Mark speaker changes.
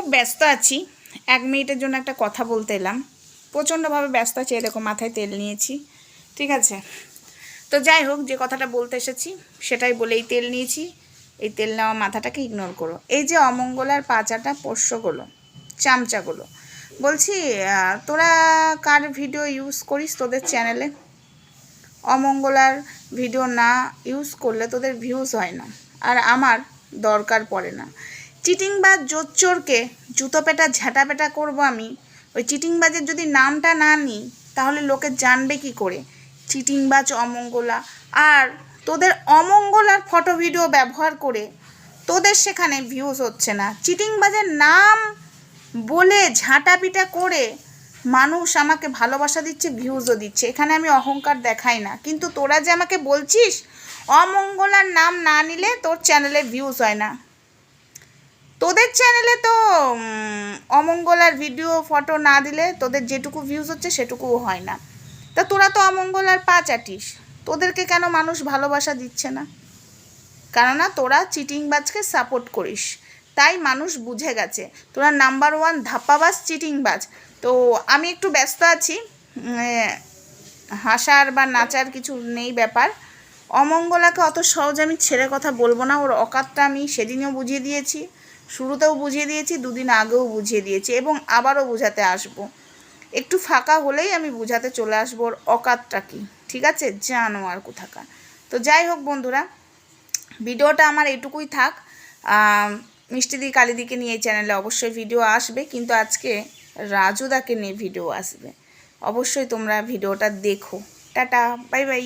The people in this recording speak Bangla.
Speaker 1: খুব ব্যস্ত আছি, 1 মিনিটের জন্য একটা কথা বলতে এলাম। প্রচণ্ডভাবে ব্যস্ত আছি, এরকম মাথায় তেল নিয়েছি, ঠিক আছে। তো যাই হোক, যে কথাটা বলতে এসেছি সেটাই বলে, এই তেল নিয়েছি, এই তেল নেওয়া মাথাটাকে ইগনোর করো। এই যে অমঙ্গলার পাচাটা পোষ্যগুলো, চামচাগুলো, বলছি তোরা কার ভিডিও ইউজ করিস তোদের চ্যানেলে? অমঙ্গলার ভিডিও না ইউজ করলে তোদের ভিউজ হয় না, আর আমার দরকার পড়ে না। চিটিংবাজ জোচ্চোরকে জুতো পেটা ঝাঁটা পেটা করবো আমি। ওই চিটিংবাজের যদি নামটা না নিই তাহলে লোকে জানবে কি করে চিটিংবাজ অমঙ্গলা। আর তোদের অমঙ্গলার ফটো ভিডিও ব্যবহার করে তোদের সেখানে ভিউজ হচ্ছে না। চিটিংবাজের নাম বলে ঝাঁটাপিটা করে মানুষ আমাকে ভালোবাসা দিচ্ছে, ভিউজও দিচ্ছে। এখানে আমি অহংকার দেখাই না, কিন্তু তোরা যে আমাকে বলছিস অমঙ্গলার নাম না নিলে তোর চ্যানেলে ভিউজ হয় না। তোদের চ্যানেলে তো অমঙ্গলার ভিডিও ফটো না দিলে তোদের যেটুকু ভিউজ হচ্ছে সেটুকুও হয় না। তা তোরা তো অমঙ্গলার পা চাটিস, তোদেরকে কেন মানুষ ভালোবাসা দিচ্ছে না? কেননা তোরা চিটিংবাজকে সাপোর্ট করিস, তাই মানুষ বুঝে গেছে তোরা নাম্বার 1 ধাপ্পাবাজ চিটিংবাজ। তো আমি একটু ব্যস্ত আছি, হাসার বা নাচার কিছু নেই ব্যাপার। অমঙ্গলাকে অত সহজে আমি ছেড়ে কথা বলবো না। ওর অকাতটা আমি সেদিনও বুঝিয়ে দিয়েছি, শুরুতেও বুঝিয়ে দিয়েছি, 2 দিন আগেও বুঝিয়ে দিয়েছি, এবং আবারও বোঝাতে আসবো। একটু ফাঁকা হলেই আমি বোঝাতে চলে আসবো ওর অকাতটা কি, ঠিক আছে? জানো আর কোথাকার। তো যাই হোক বন্ধুরা, ভিডিওটা আমার এটুকুই থাক। মিষ্টিদি কালিদিকে নিয়ে এই চ্যানেলে অবশ্যই ভিডিও আসবে, কিন্তু আজকে রাজুদাকে নিয়ে ভিডিও আসবে। অবশ্যই তোমরা ভিডিওটা দেখো। Tata, bye bye.